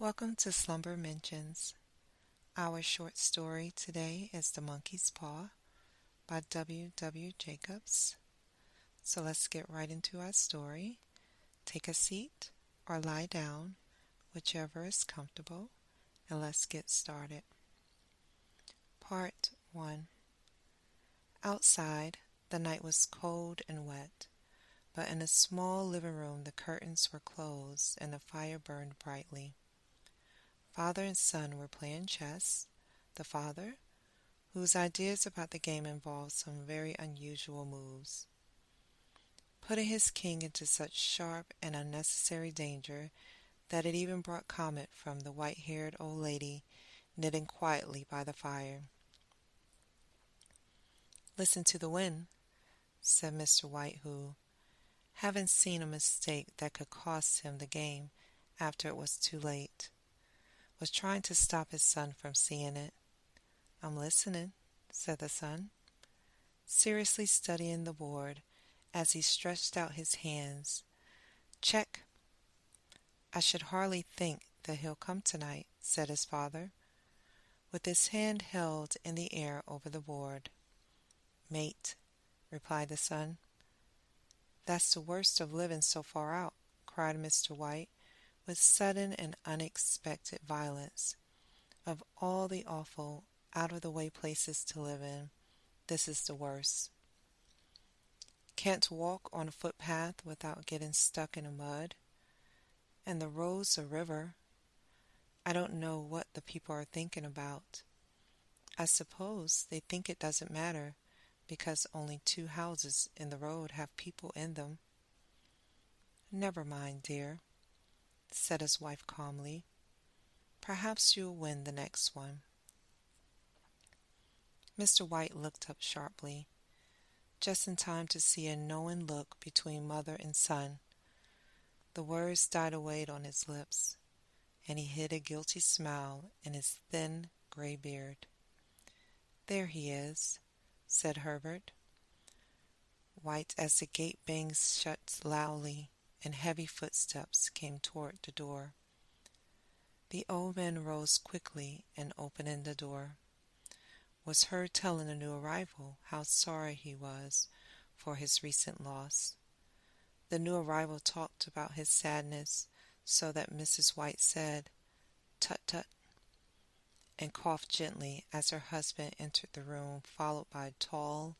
Welcome to Slumber Mentions. Our short story today is The Monkey's Paw by W. W. Jacobs. So let's get right into our story. Take a seat or lie down, whichever is comfortable, and let's get started. Part 1. Outside, the night was cold and wet, but in a small living room the curtains were closed and the fire burned brightly. Father and son were playing chess. The father, whose ideas about the game involved some very unusual moves, putting his king into such sharp and unnecessary danger that it even brought comment from the white-haired old lady knitting quietly by the fire. "Listen to the wind," said Mr. White, who, having seen a mistake that could cost him the game after it was too late, was trying to stop his son from seeing it. "I'm listening," said the son, seriously studying the board as he stretched out his hands. "Check." "I should hardly think that he'll come tonight," said his father, with his hand held in the air over the board. "Mate," replied the son. "That's the worst of living so far out," cried Mr. White, with sudden and unexpected violence. "Of all the awful, out-of-the-way places to live in, this is the worst. Can't walk on a footpath without getting stuck in the mud. And the road's a river. I don't know what the people are thinking about. I suppose they think it doesn't matter because only 2 houses in the road have people in them." "Never mind, dear," said his wife calmly. "Perhaps you'll win the next one." Mr. White looked up sharply, just in time to see a knowing look between mother and son. The words died away on his lips, and he hid a guilty smile in his thin gray beard. "There he is," said Herbert, white as the gate bangs shut loudly, and heavy footsteps came toward the door. The old man rose quickly and opening the door, was heard telling the new arrival how sorry he was for his recent loss. The new arrival talked about his sadness so that Mrs. White said, "Tut, tut," and coughed gently as her husband entered the room, followed by a tall,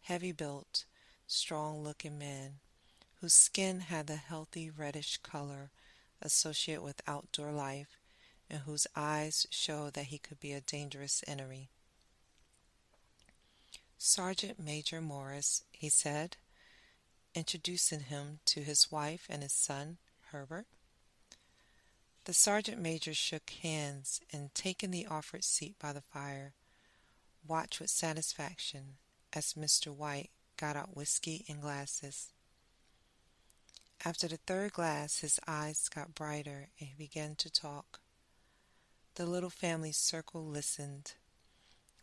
heavy-built, strong-looking man whose skin had the healthy reddish color associated with outdoor life and whose eyes showed that he could be a dangerous enemy. "Sergeant Major Morris," he said, introducing him to his wife and his son, Herbert. The sergeant major shook hands and, taking the offered seat by the fire, watched with satisfaction as Mr. White got out whiskey and glasses. After the 3rd glass, his eyes got brighter and he began to talk. The little family circle listened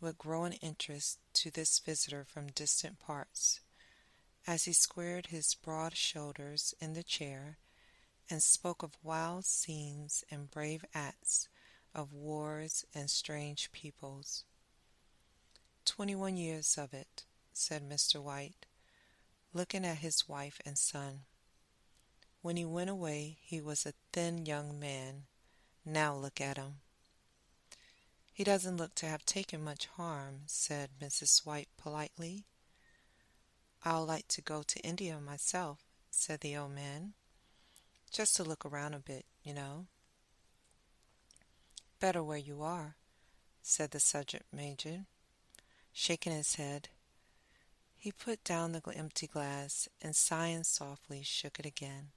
with growing interest to this visitor from distant parts, as he squared his broad shoulders in the chair and spoke of wild scenes and brave acts of wars and strange peoples. 21 years of it," said Mr. White, looking at his wife and son. "When he went away he was a thin young man. Now look at him." "He doesn't look to have taken much harm," said Mrs. White politely. "I'll like to go to India myself," said the old man. "Just to look around a bit, you know." "Better where you are," said the sergeant major, shaking his head. He put down the empty glass and, sighing softly, shook it again.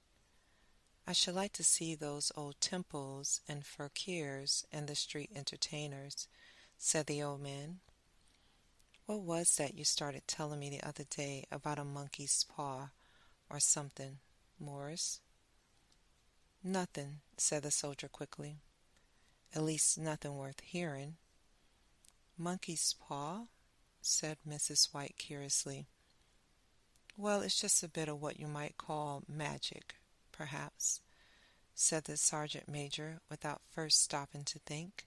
"I should like to see those old temples and fakirs and the street entertainers," said the old man. "What was that you started telling me the other day about a monkey's paw or something, Morris?" "Nothing," said the soldier quickly. "At least nothing worth hearing." "Monkey's paw?" said Mrs. White curiously. "Well, it's just a bit of what you might call magic, perhaps. said the sergeant major without first stopping to think.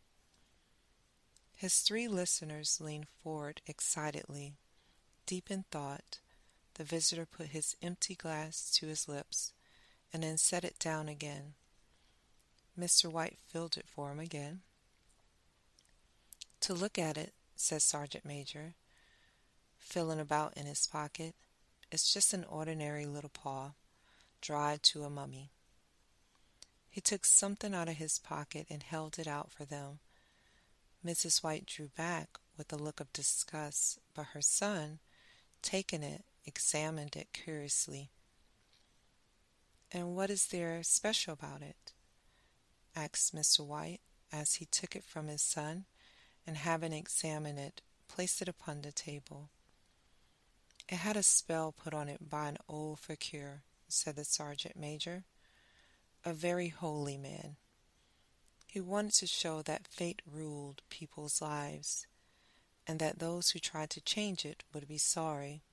His three listeners leaned forward excitedly. Deep in thought, the visitor put his empty glass to his lips and then set it down again. Mr. White filled it for him again. To look at it, said Sergeant Major, feeling about in his pocket, it's just an ordinary little paw, dried to a mummy. He took something out of his pocket and held it out for them. Mrs. White drew back with a look of disgust, but her son, taking it, examined it curiously. "And what is there special about it?" asked Mr. White, as he took it from his son, and having examined it, placed it upon the table. "It had a spell put on it by an old fakir," said the sergeant major, "a very holy man. He wanted to show that fate ruled people's lives, and that those who tried to change it would be sorry.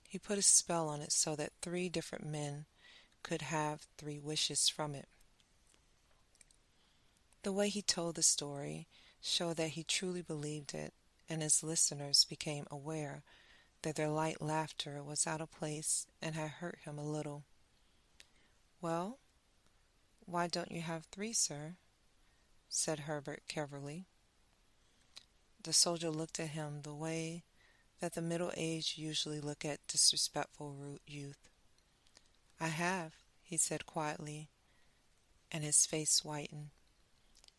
He put a spell on it so that 3 different men could have 3 wishes from it." The way he told the story showed that he truly believed it, and his listeners became aware that their light laughter was out of place and had hurt him a little. "Well, why don't you have 3, sir?" said Herbert cleverly. The soldier looked at him the way that the middle-aged usually look at disrespectful youth. "I have," he said quietly, and his face whitened.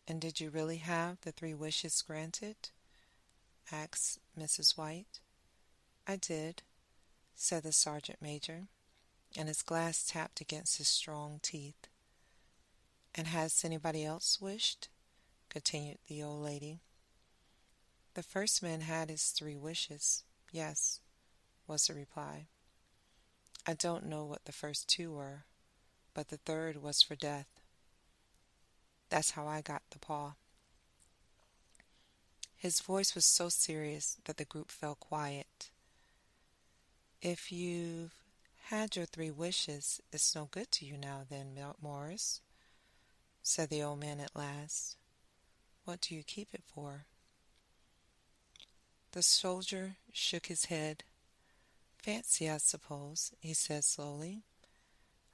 "And did you really have the 3 wishes granted?" asked Mrs. White. "I did," said the sergeant major, and his glass tapped against his strong teeth. "And has anybody else wished?" continued the old lady. "The first man had his 3 wishes, yes," was the reply. "I don't know what the first 2 were, but the 3rd was for death. That's how I got the paw." His voice was so serious that the group fell quiet. "If you've had your 3 wishes, it's no good to you now then, Morris," said the old man at last. "What do you keep it for?" The soldier shook his head. "Fancy, I suppose," he said slowly.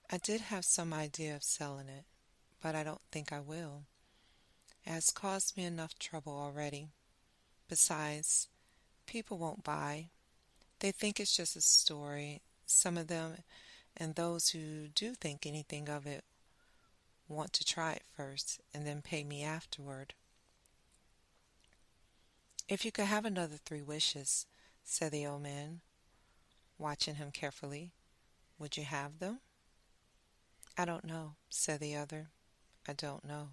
"I did have some idea of selling it, but I don't think I will. It has caused me enough trouble already. Besides, people won't buy. They think it's just a story, some of them, and those who do think anything of it want to try it first and then pay me afterward." "If you could have another 3 wishes," said the old man, watching him carefully, "would you have them?" "I don't know," said the other. "I don't know."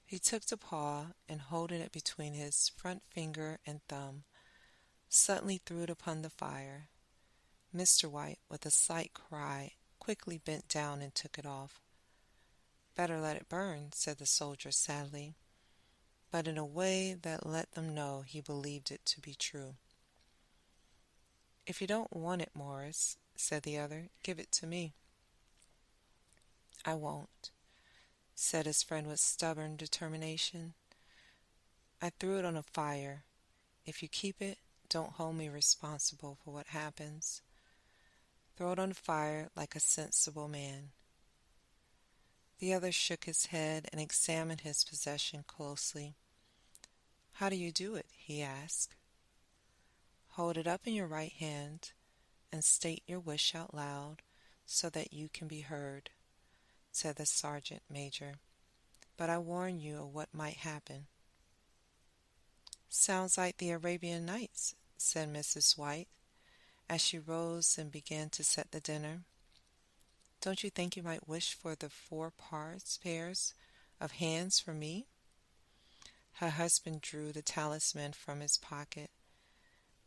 He took the paw and, holding it between his front finger and thumb, suddenly threw it upon the fire. Mr. White, with a slight cry, quickly bent down and took it off. "Better let it burn," said the soldier sadly, but in a way that let them know he believed it to be true. "If you don't want it, Morris," said the other, "give it to me." "I won't," said his friend with stubborn determination. "I threw it on a fire. If you keep it, don't hold me responsible for what happens. Throw it on the fire like a sensible man." The other shook his head and examined his possession closely. "How do you do it?" he asked. "Hold it up in your right hand and state your wish out loud so that you can be heard," said the sergeant major. "But I warn you of what might happen." "Sounds like the Arabian Nights," said Mrs. White, as she rose and began to set the dinner. "Don't you think you might wish for the 4 pairs of hands for me?" Her husband drew the talisman from his pocket,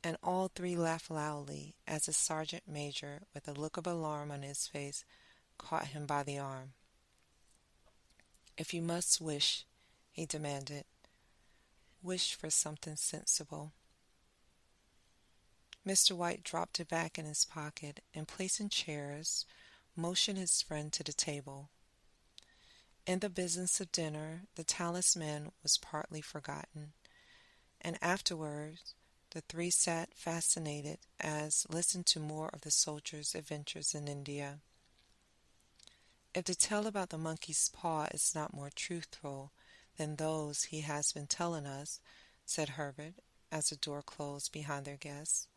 and all 3 laughed loudly as the sergeant major, with a look of alarm on his face, caught him by the arm. "If you must wish," he demanded, "wish for something sensible." Mr. White dropped it back in his pocket, and placing chairs motioned his friend to the table. In the business of dinner, the talisman was partly forgotten, and afterwards the three sat fascinated as listened to more of the soldier's adventures in India. If the tale about the monkey's paw is not more truthful than those he has been telling us, said Herbert, as the door closed behind their guests,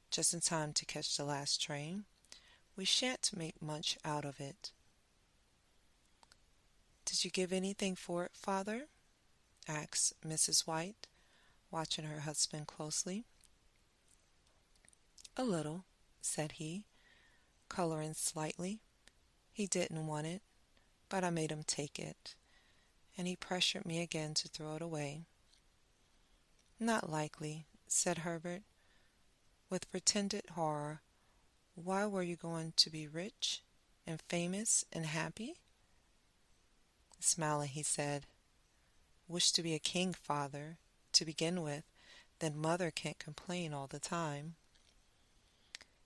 just in time to catch the last train, we shan't make much out of it. Did you give anything for it, father? Asked Mrs. White, watching her husband closely. A little, said he, coloring slightly. He didn't want it, but I made him take it, and he pressured me again to throw it away. Not likely, said Herbert, with pretended horror. Why were you going to be rich and famous and happy? Smiling, he said, Wish to be a king, father, to begin with, then mother can't complain all the time.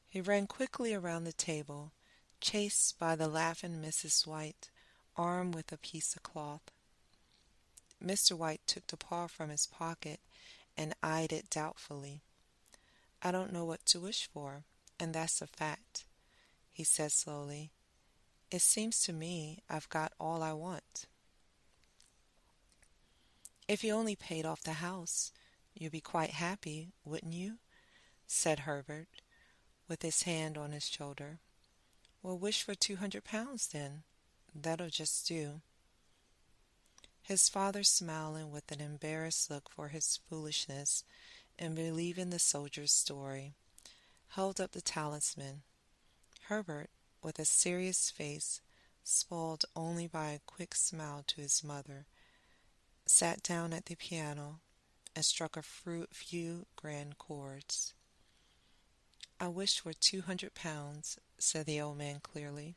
He ran quickly around the table, chased by the laughing Mrs. White, armed with a piece of cloth. Mr. White took the paw from his pocket and eyed it doubtfully. I don't know what to wish for, and that's a fact, he said slowly. It seems to me I've got all I want. If you only paid off the house, you'd be quite happy, wouldn't you? Said Herbert, with his hand on his shoulder. Well, wish for £200 then. That'll just do. His father, smiling with an embarrassed look for his foolishness in believing the soldier's story, held up the talisman. Herbert, with a serious face, spoiled only by a quick smile to his mother, sat down at the piano and struck a few grand chords. I wish for £200, said the old man clearly.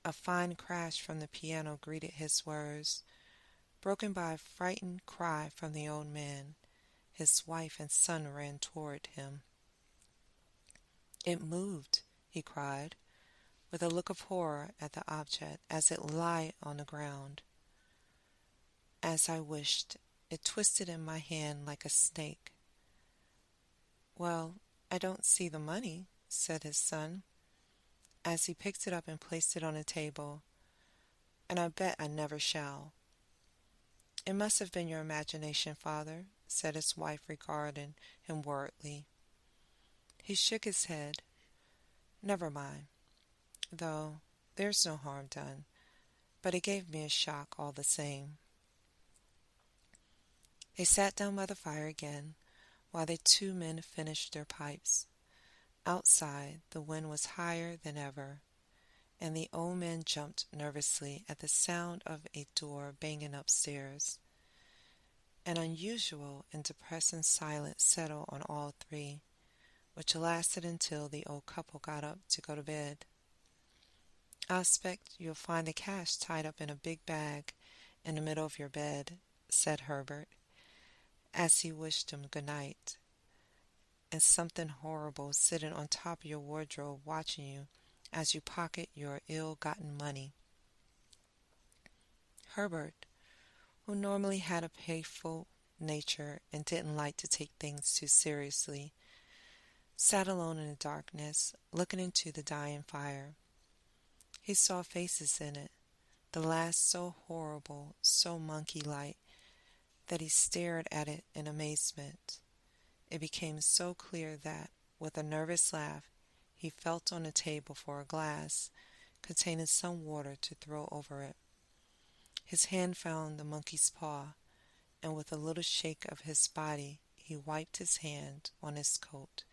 A fine crash from the piano greeted his words, broken by a frightened cry from the old man. His wife and son ran toward him. It moved, he cried, with a look of horror at the object as it lay on the ground. As I wished, it twisted in my hand like a snake. Well, I don't see the money, said his son, as he picked it up and placed it on the table, and I bet I never shall. It must have been your imagination, father, said his wife, regarding him worriedly. He shook his head. Never mind, though there's no harm done, but it gave me a shock all the same. They sat down by the fire again, while the two men finished their pipes. Outside, the wind was higher than ever, and the old man jumped nervously at the sound of a door banging upstairs. An unusual and depressing silence settled on all three, which lasted until the old couple got up to go to bed. I expect you'll find the cash tied up in a big bag in the middle of your bed, said Herbert, as he wished him good night, and something horrible sitting on top of your wardrobe watching you as you pocket your ill-gotten money. Herbert, who normally had a playful nature and didn't like to take things too seriously, sat alone in the darkness, looking into the dying fire. He saw faces in it, the last so horrible, so monkey-like, that he stared at it in amazement. It became so clear that, with a nervous laugh, he felt on the table for a glass containing some water to throw over it. His hand found the monkey's paw, and with a little shake of his body, he wiped his hand on his coat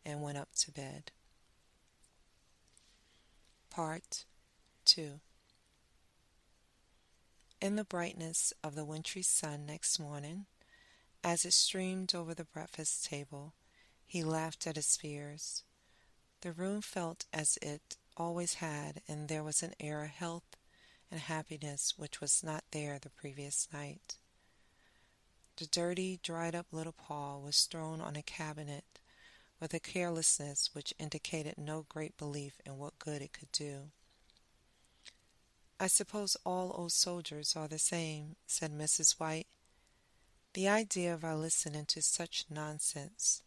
and went up to bed. Part 2. In the brightness of the wintry sun next morning, as it streamed over the breakfast table, he laughed at his fears. The room felt as it always had, and there was an air of health and happiness which was not there the previous night. The dirty, dried-up little paw was thrown on a cabinet with a carelessness which indicated no great belief in what good it could do. "I suppose all old soldiers are the same," said Mrs. White. "The idea of our listening to such nonsense!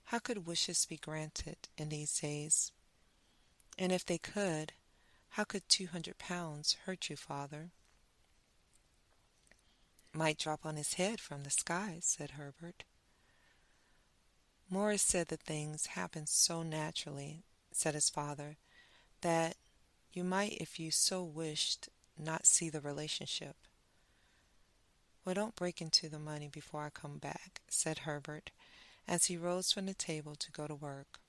How could wishes be granted in these days? And if they could, how could £200 hurt you, father?" "Might drop on his head from the sky," said Herbert. "Morris said the things happened so naturally," said his father, "that you might, if you so wished, not see the relationship." "Well, don't break into the money before I come back," said Herbert, as he rose from the table to go to work.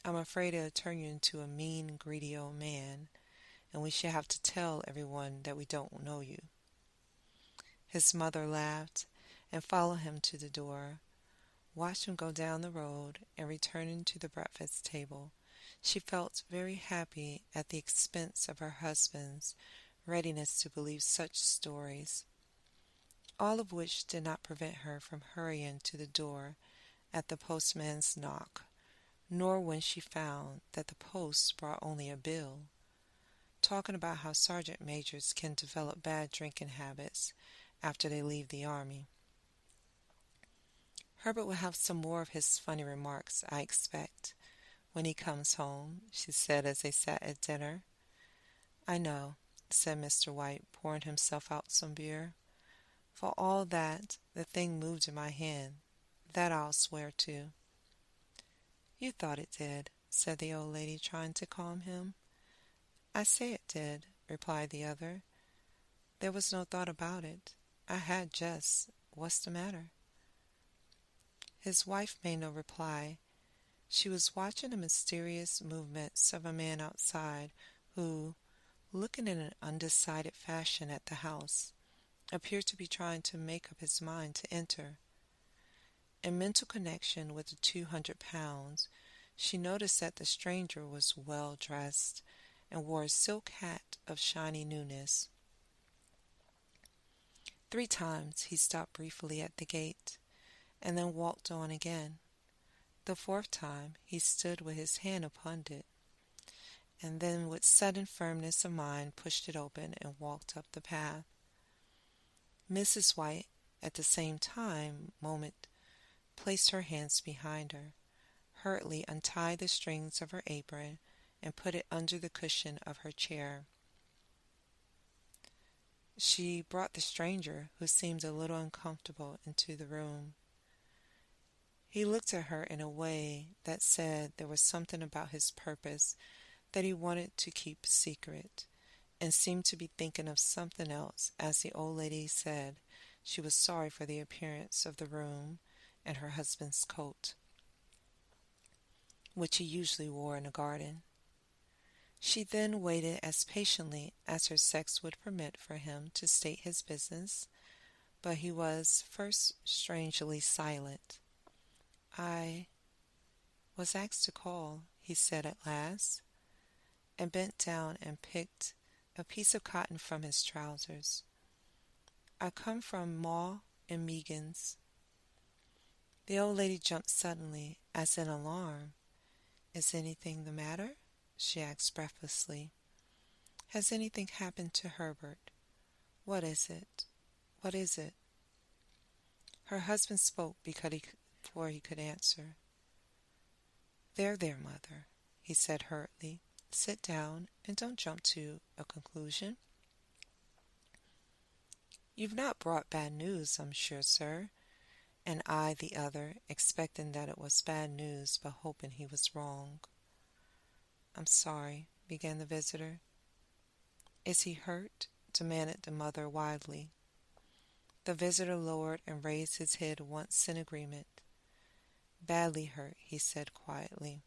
"I'm afraid it'll turn you into a mean, greedy old man, and we shall have to tell everyone that we don't know you." His mother laughed and followed him to the door, watched him go down the road, and returning to the breakfast table, she felt very happy at the expense of her husband's readiness to believe such stories, all of which did not prevent her from hurrying to the door at the postman's knock, nor when she found that the post brought only a bill, talking about how sergeant majors can develop bad drinking habits after they leave the army. "Herbert will have some more of his funny remarks, I expect, when he comes home," she said as they sat at dinner. "I know," said Mr. White, pouring himself out some beer. "For all that, the thing moved in my hand. That I'll swear to." "You thought it did," said the old lady, trying to calm him. "I say it did," replied the other. "There was no thought about it. I had just. What's the matter?" His wife made no reply. She was watching the mysterious movements of a man outside who, looking in an undecided fashion at the house, appeared to be trying to make up his mind to enter. In mental connection with the £200, she noticed that the stranger was well dressed and wore a silk hat of shiny newness. 3 times he stopped briefly at the gate, and then walked on again. The 4th time he stood with his hand upon it, and then with sudden firmness of mind pushed it open and walked up the path. Mrs. White, at the same moment, placed her hands behind her, hurriedly untied the strings of her apron, and put it under the cushion of her chair. She brought the stranger, who seemed a little uncomfortable, into the room. He looked at her in a way that said there was something about his purpose that he wanted to keep secret, and seemed to be thinking of something else as the old lady said she was sorry for the appearance of the room and her husband's coat, which he usually wore in the garden. She then waited as patiently as her sex would permit for him to state his business, but he was first strangely silent. "I was asked to call," he said at last, and bent down and picked a piece of cotton from his trousers. "I come from Ma and Megan's." The old lady jumped suddenly, as in alarm. "Is anything the matter?" she asked breathlessly. "Has anything happened to Herbert? What is it? What is it?" Her husband spoke before he could answer. There, mother," he said hurriedly. "Sit down and don't jump to a conclusion. You've not brought bad news, I'm sure, sir," and eyed the other, expecting that it was bad news, but hoping he was wrong. "I'm sorry," began the visitor. "Is he hurt?" demanded the mother wildly. The visitor lowered and raised his head once in agreement. "Badly hurt," he said quietly,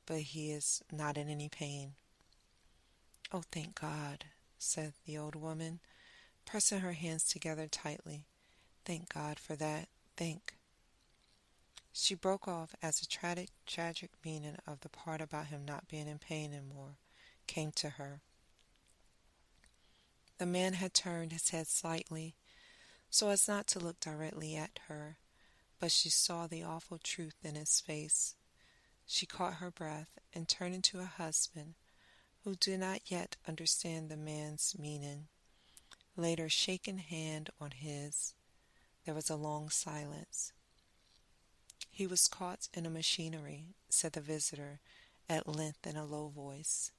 "but he is not in any pain." "Oh, thank God," said the old woman, pressing her hands together tightly. "Thank God for that. She broke off as the tragic meaning of the part about him not being in pain anymore came to her. The man had turned his head slightly, so as not to look directly at her, but she saw the awful truth in his face. She caught her breath and turned to her husband, who did not yet understand the man's meaning, laid her shaking hand on his. There was a long silence. "He was caught in a machinery," said the visitor at length in a low voice.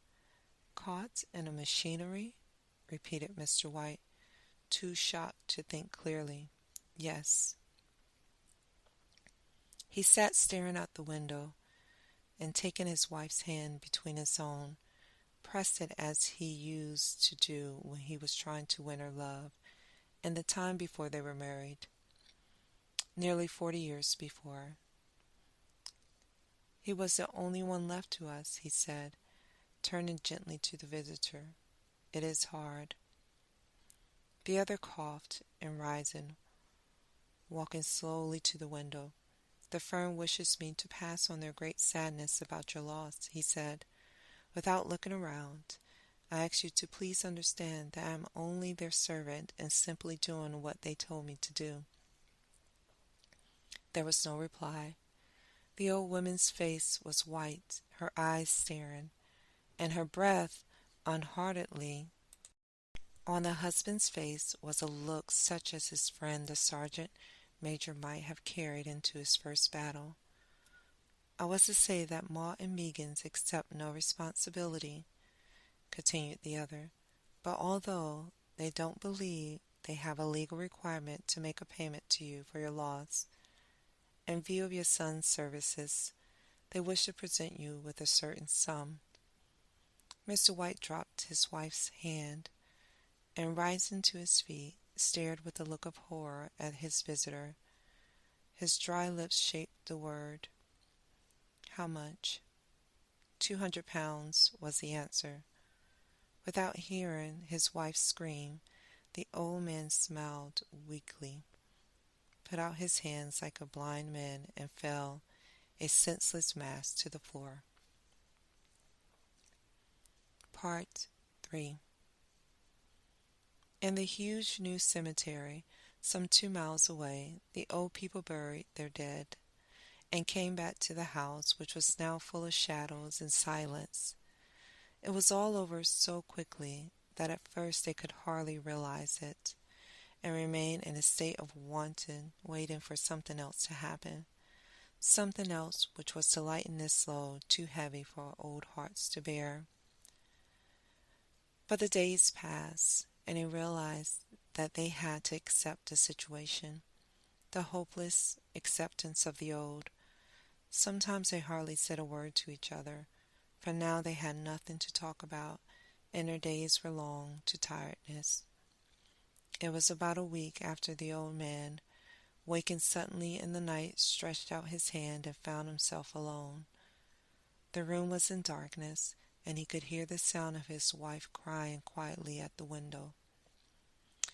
"Caught in a machinery?" repeated Mr. White, too shocked to think clearly. "Yes." He sat staring out the window, and taking his wife's hand between his own, pressed it as he used to do when he was trying to win her love, in the time before they were married, nearly 40 years before. "He was the only one left to us," he said, turning gently to the visitor. "It is hard." The other coughed, and rising, walking slowly to the window. "The firm wishes me to pass on their great sadness about your loss," he said, without looking around. "I ask you to please understand that I am only their servant and simply doing what they told me to do." There was no reply. The old woman's face was white, her eyes staring, and her breath unheartedly. On the husband's face was a look such as his friend the sergeant major might have carried into his first battle. "I was to say that Ma and Meagans accept no responsibility," continued the other, "but although they don't believe they have a legal requirement to make a payment to you for your loss, in view of your son's services, they wish to present you with a certain sum." Mr. White dropped his wife's hand, and rising to his feet, stared with a look of horror at his visitor. His dry lips shaped the word. "How much?" £200 was the answer. Without hearing his wife scream, the old man smiled weakly, put out his hands like a blind man, and fell, a senseless mass, to the floor. Part 3. In the huge new cemetery, some 2 miles away, the old people buried their dead, and came back to the house, which was now full of shadows and silence. It was all over so quickly that at first they could hardly realize it, and remained in a state of wanton, waiting for something else to happen, something else which was to lighten this load too heavy for our old hearts to bear. But the days passed, and they realized that they had to accept the situation, the hopeless acceptance of the old. Sometimes they hardly said a word to each other, for now they had nothing to talk about, and their days were long to tiredness. It was about a week after the old man, waking suddenly in the night, stretched out his hand and found himself alone. The room was in darkness, and he could hear the sound of his wife crying quietly at the window.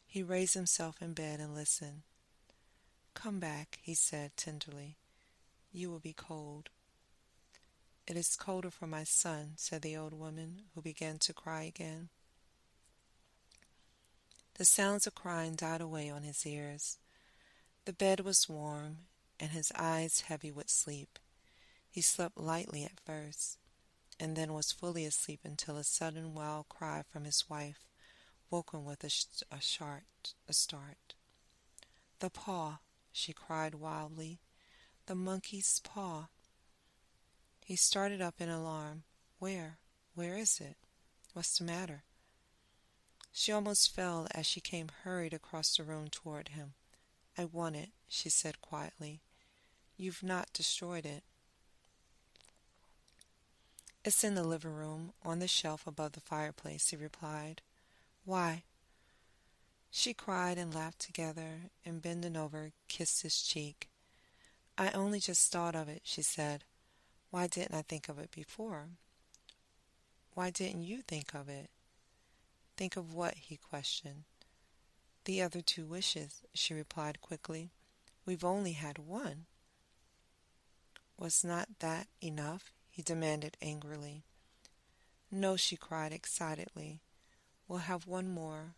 He raised himself in bed and listened. "Come back," he said tenderly. "You will be cold." "It is colder for my son," said the old woman, who began to cry again. The sounds of crying died away on his ears. The bed was warm, and his eyes heavy with sleep. He slept lightly at first, and then was fully asleep until a sudden wild cry from his wife woke him with a start. "The paw!" she cried wildly. "The monkey's paw!" He started up in alarm. "Where? Where is it? What's the matter?" She almost fell as she came hurried across the room toward him. "I want it," she said quietly. "You've not destroyed it." "It's in the living room, on the shelf above the fireplace," he replied. "Why?" She cried and laughed together, and bending over, kissed his cheek. "I only just thought of it," she said. "Why didn't I think of it before?" "Why didn't you think of it?" "Think of what?" he questioned. "The other 2 wishes," she replied quickly. "We've only had one." "Was not that enough?" he demanded angrily. "No," she cried excitedly. "We'll have one more.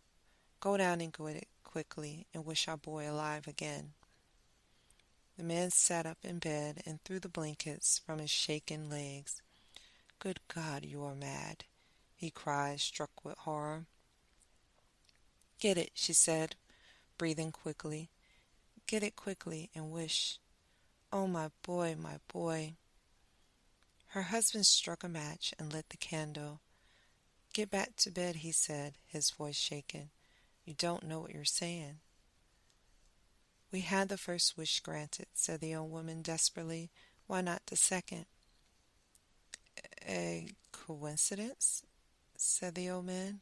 Go down and get it quickly, and wish our boy alive again." The man sat up in bed and threw the blankets from his shaking legs. "Good God, you are mad!" he cried, struck with horror. "Get it," she said, breathing quickly. "Get it quickly and wish. Oh, my boy, my boy." Her husband struck a match and lit the candle. "Get back to bed," he said, his voice shaking. "You don't know what you're saying." "We had the first wish granted," said the old woman desperately. "Why not the second?" "A coincidence?" said the old man.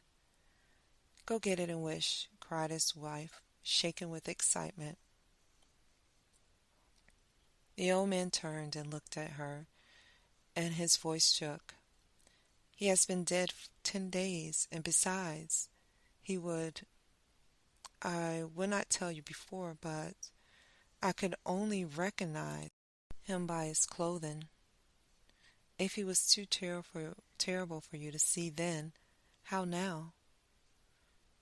"Go get it and wish," cried his wife, shaken with excitement. The old man turned and looked at her, and his voice shook. "He has been dead 10 days, and besides, he would— I would not tell you before, but I could only recognize him by his clothing. If he was too terrible for you to see then, how now?"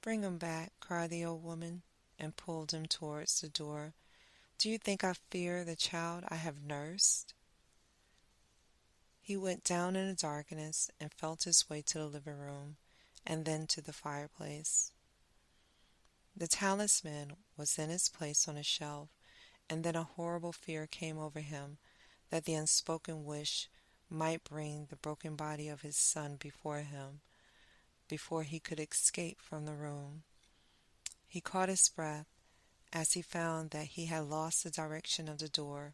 "Bring him back," cried the old woman, and pulled him towards the door. "Do you think I fear the child I have nursed?" He went down in the darkness and felt his way to the living room, and then to the fireplace. The talisman was in its place on a shelf, and then a horrible fear came over him that the unspoken wish might bring the broken body of his son before him, before he could escape from the room. He caught his breath as he found that he had lost the direction of the door.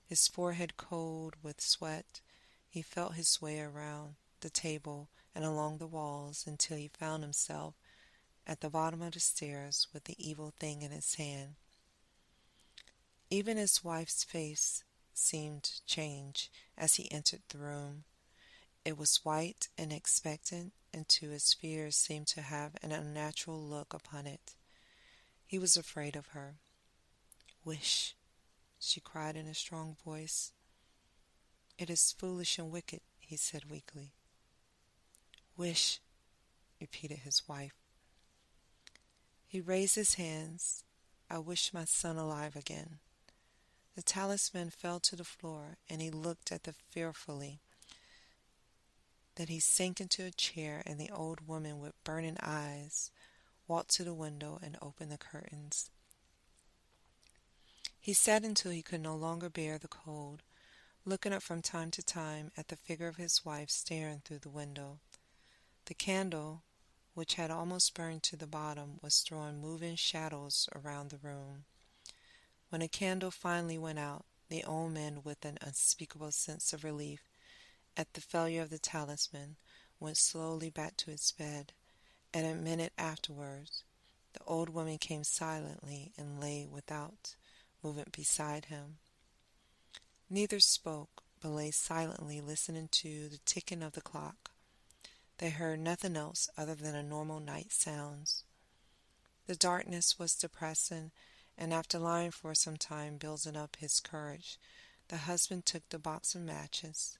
His forehead cold with sweat, he felt his way around the table and along the walls until he found himself at the bottom of the stairs with the evil thing in his hand. Even his wife's face seemed to change as he entered the room. It was white and expectant, and to his fears seemed to have an unnatural look upon it. He was afraid of her. "Wish," she cried in a strong voice. "It is foolish and wicked," he said weakly. "Wish," repeated his wife. He raised his hands. "I wish my son alive again." The talisman fell to the floor, and he looked at it fearfully. Then he sank into a chair, and the old woman with burning eyes walked to the window and opened the curtains. He sat until he could no longer bear the cold, looking up from time to time at the figure of his wife staring through the window. The candle, which had almost burned to the bottom, was throwing moving shadows around the room. When the candle finally went out, the old man, with an unspeakable sense of relief at the failure of the talisman, went slowly back to his bed, and a minute afterwards the old woman came silently and lay without movement beside him. Neither spoke, but lay silently listening to the ticking of the clock. They heard nothing else other than the normal night sounds. The darkness was depressing, and after lying for some time building up his courage, the husband took the box of matches,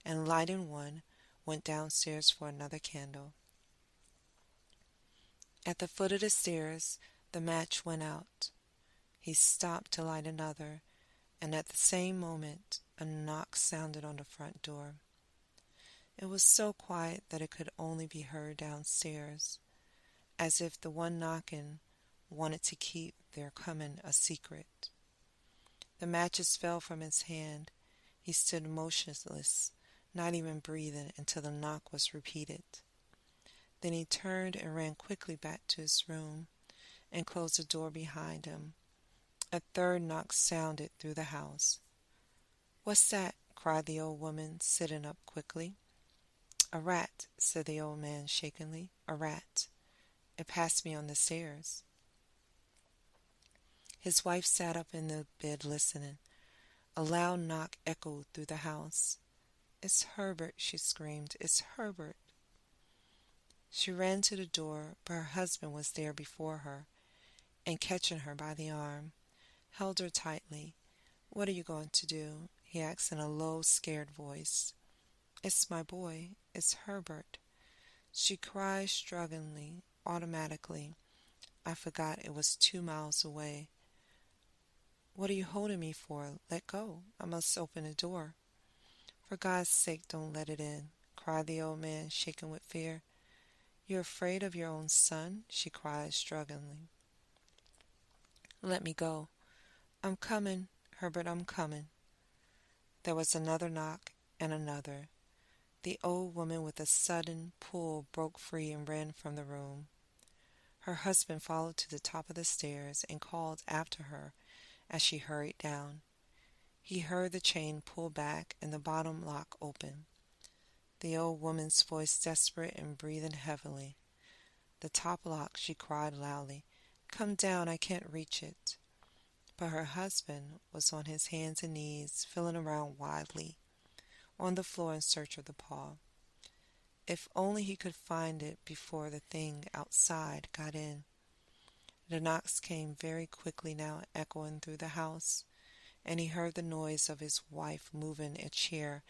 and lighting one, went downstairs for another candle. At the foot of the stairs, the match went out. He stopped to light another, and at the same moment a knock sounded on the front door. It was so quiet that it could only be heard downstairs, as if the one knocking wanted to keep their coming a secret. The matches fell from his hand. He stood motionless, not even breathing, until the knock was repeated. Then he turned and ran quickly back to his room and closed the door behind him. A third knock sounded through the house. "What's that?" cried the old woman, sitting up quickly. "A rat," said the old man shakenly. "A rat. It passed me on the stairs." His wife sat up in the bed listening. A loud knock echoed through the house. "It's Herbert," she screamed. "It's Herbert." She ran to the door, but her husband was there before her, and catching her by the arm, held her tightly. "What are you going to do?" he asked in a low, scared voice. "It's my boy. It's Herbert," she cried strugglingly, automatically. "I forgot it was 2 miles away." What are you holding me for? Let go. I must open the door. For God's sake, don't let it in, cried the old man, shaken with fear. You're afraid of your own son? She cried, struggling. Let me go. I'm coming, Herbert, I'm coming. There was another knock and another. The old woman with a sudden pull broke free and ran from the room. Her husband followed to the top of the stairs and called after her as she hurried down. He heard the chain pull back and the bottom lock open. The old woman's voice desperate and breathing heavily. The top lock, she cried loudly. Come down, I can't reach it. But her husband was on his hands and knees, feeling around wildly, on the floor in search of the paw. If only he could find it before the thing outside got in. The knocks came very quickly now, echoing through the house, and he heard the noise of his wife moving a chair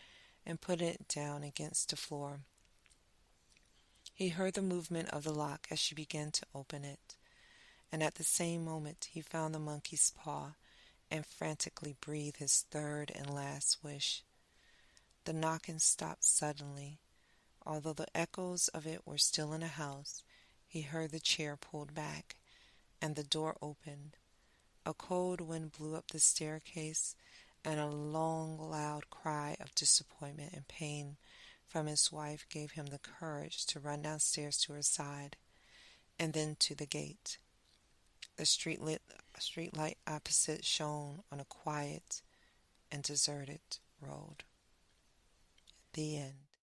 and putting it down against the floor. He heard the movement of the lock as she began to open it, and at the same moment he found the monkey's paw and frantically breathed his third and last wish. The knocking stopped suddenly. Although the echoes of it were still in the house, he heard the chair pulled back, and the door opened. A cold wind blew up the staircase, and a long, loud cry of disappointment and pain from his wife gave him the courage to run downstairs to her side, and then to the gate. The street light opposite shone on a quiet and deserted road. The end.